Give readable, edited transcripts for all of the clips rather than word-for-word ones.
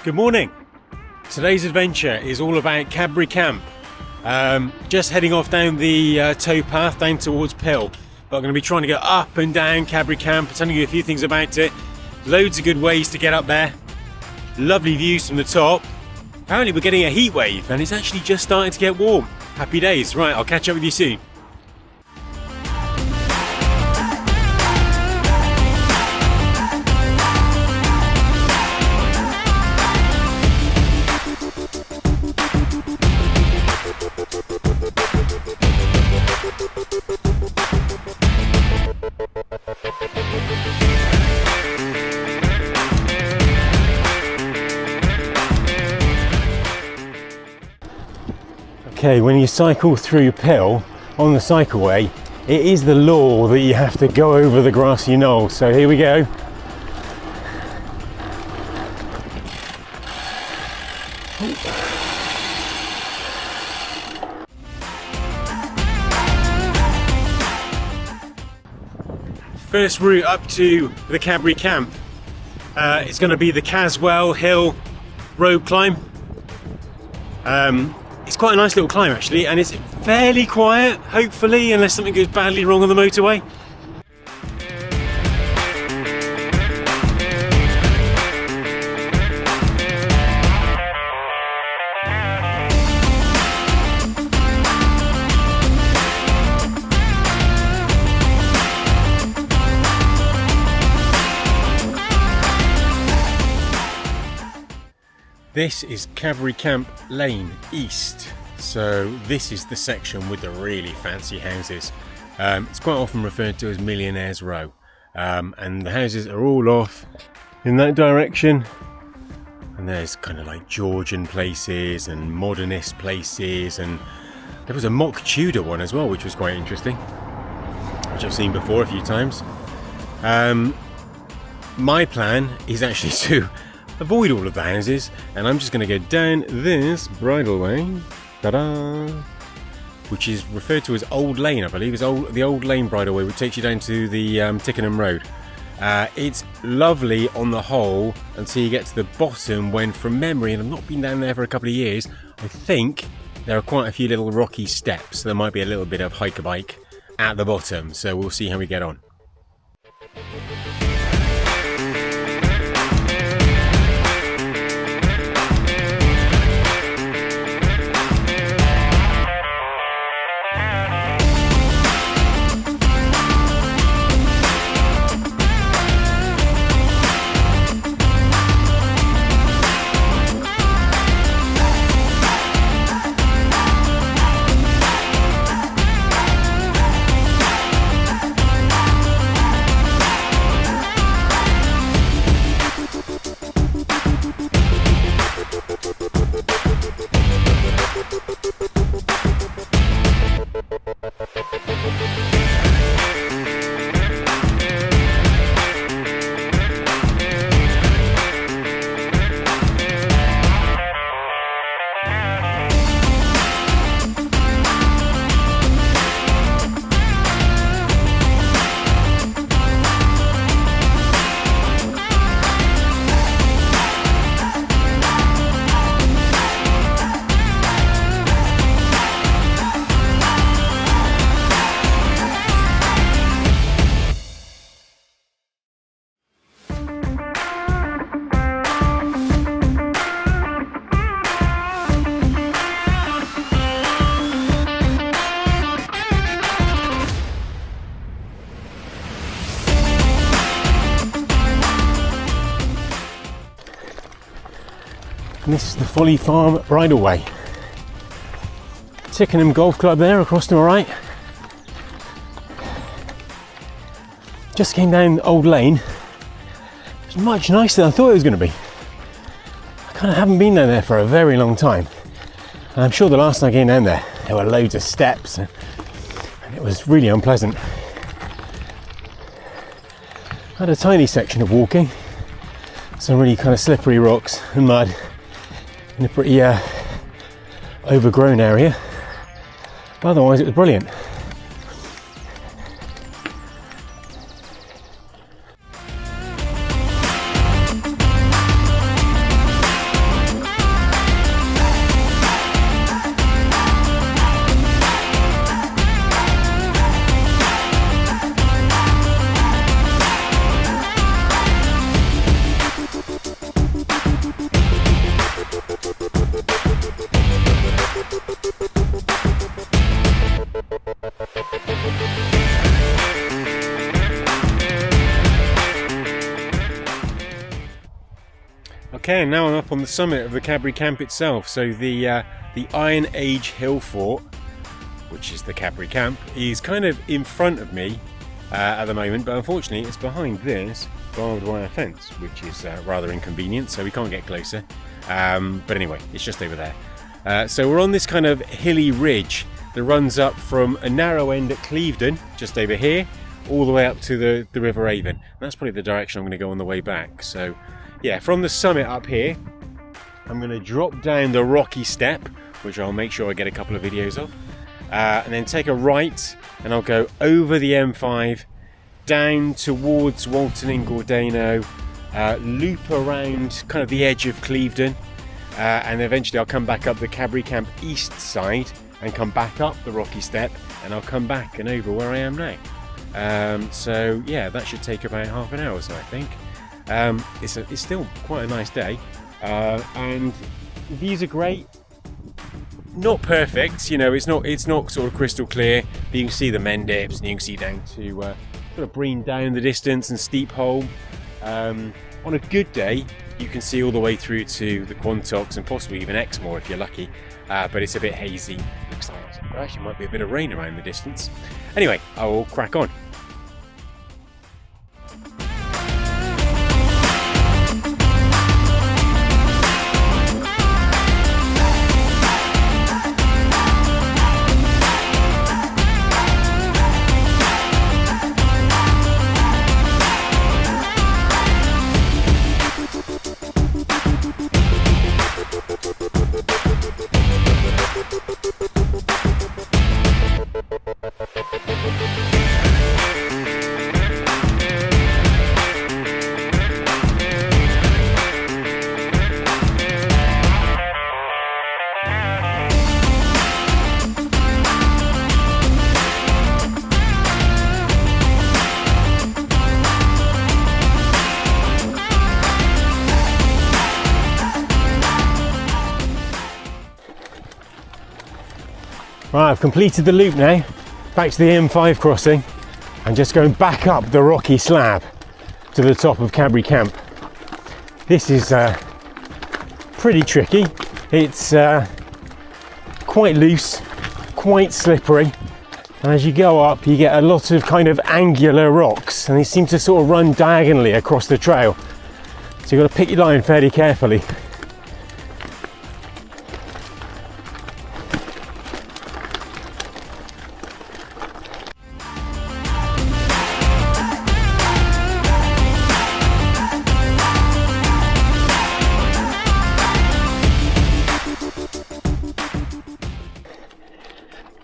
Good morning. Today's adventure is all about Cadbury Camp. Just heading off down the tow path down towards Pill. But I'm going to be trying to go up and down Cadbury Camp, telling you a few things about it. Loads of good ways to get up there. Lovely views from the top. Apparently we're getting a heat wave and it's actually just starting to get warm. Happy days. Right, I'll catch up with you soon. Okay, when you cycle through Pill on the cycleway, it is the law that you have to go over the grassy knoll. So here we go. First route up to the Cadbury Camp. It's going to be the Caswell Hill road climb. It's quite a nice little climb actually, and it's fairly quiet, hopefully, unless something goes badly wrong on the motorway. This is Cadbury Camp Lane East, so this is the section with the really fancy houses. It's quite often referred to as Millionaire's Row, and the houses are all off in that direction, and there's kind of like Georgian places and modernist places, and there was a mock Tudor one as well, which was quite interesting, which I've seen before a few times. My plan is actually to avoid all of the houses, and I'm just going to go down this bridleway, ta-da, which is referred to as Old Lane, I believe. It's the Old Lane bridleway, which takes you down to the Tickenham Road. It's lovely on the whole until you get to the bottom, when from memory, and I've not been down there for a couple of years, I think there are quite a few little rocky steps, so there might be a little bit of hike-a-bike at the bottom, so we'll see how we get on. And this is the Folly Farm bridleway. Tickenham Golf Club there across to my right. Just came down Old Lane. It's much nicer than I thought it was going to be. I kind of haven't been down there for a very long time. And I'm sure the last time I came down there were loads of steps and it was really unpleasant. I had a tiny section of walking, some really kind of slippery rocks and mud in a pretty overgrown area. But otherwise it was brilliant. Okay, and now I'm up on the summit of the Cadbury Camp itself. So the Iron Age hill fort, which is the Cadbury Camp, is kind of in front of me at the moment, but unfortunately it's behind this barbed wire fence, which is rather inconvenient, so we can't get closer. But anyway, it's just over there. So we're on this kind of hilly ridge that runs up from a narrow end at Clevedon, just over here, all the way up to the River Avon. That's probably the direction I'm going to go on the way back. So yeah, from the summit up here, I'm going to drop down the rocky step, which I'll make sure I get a couple of videos of, and then take a right, and I'll go over the M5, down towards Walton in Gordano, loop around kind of the edge of Clevedon, and eventually I'll come back up the Cadbury Camp east side and come back up the rocky step, and I'll come back and over where I am now. So yeah, that should take about half an hour or so, I think. It's still quite a nice day, and the views are great. Not perfect, you know, it's not sort of crystal clear, but you can see the Mendips, and you can see down to sort of Breen down the distance and Steep Hole. On a good day, you can see all the way through to the Quantocks and possibly even Exmoor if you're lucky, but it's a bit hazy. Looks like there actually might be a bit of rain around the distance. Anyway, I will crack on. Right, I've completed the loop now, back to the M5 crossing, and just going back up the rocky slab to the top of Cadbury Camp. This is pretty tricky. It's quite loose, quite slippery, and as you go up you get a lot of kind of angular rocks, and they seem to sort of run diagonally across the trail. So you've got to pick your line fairly carefully.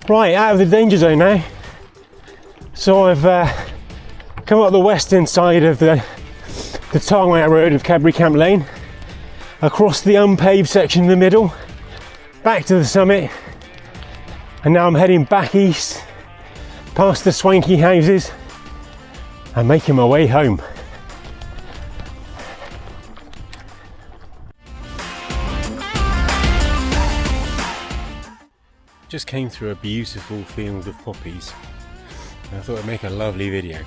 Right, out of the danger zone now. So I've come up the western side of the tarmac road of Cadbury Camp Lane, across the unpaved section in the middle, back to the summit, and now I'm heading back east, past the swanky houses, and making my way home. Just came through a beautiful field of poppies, and I thought I'd make a lovely video,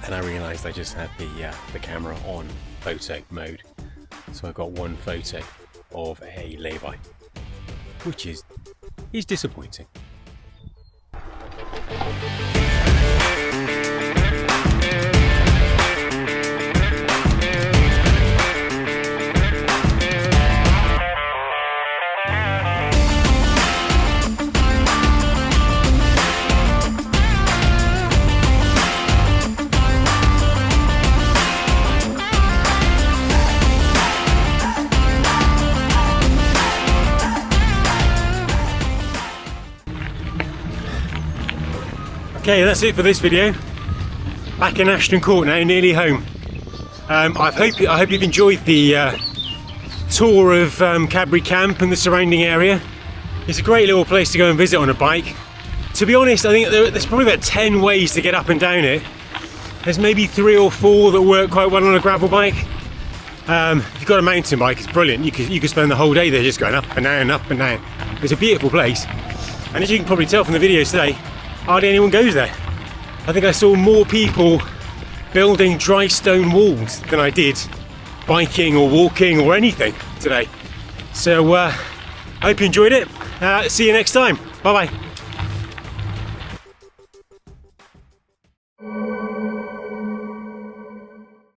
and I realised I just had the camera on photo mode, so I got one photo of a lay-by, which is disappointing. Okay, that's it for this video. Back in Ashton Court now, nearly home. I hope you've enjoyed the tour of Cadbury Camp and the surrounding area. It's a great little place to go and visit on a bike. To be honest, I think there's probably about 10 ways to get up and down it. There's maybe 3 or 4 that work quite well on a gravel bike. If you've got a mountain bike, it's brilliant. You could spend the whole day there just going up and down, up and down. It's a beautiful place. And as you can probably tell from the videos today, hardly anyone goes there. I think I saw more people building dry stone walls than I did biking or walking or anything today. So I hope you enjoyed it. See you next time. Bye bye.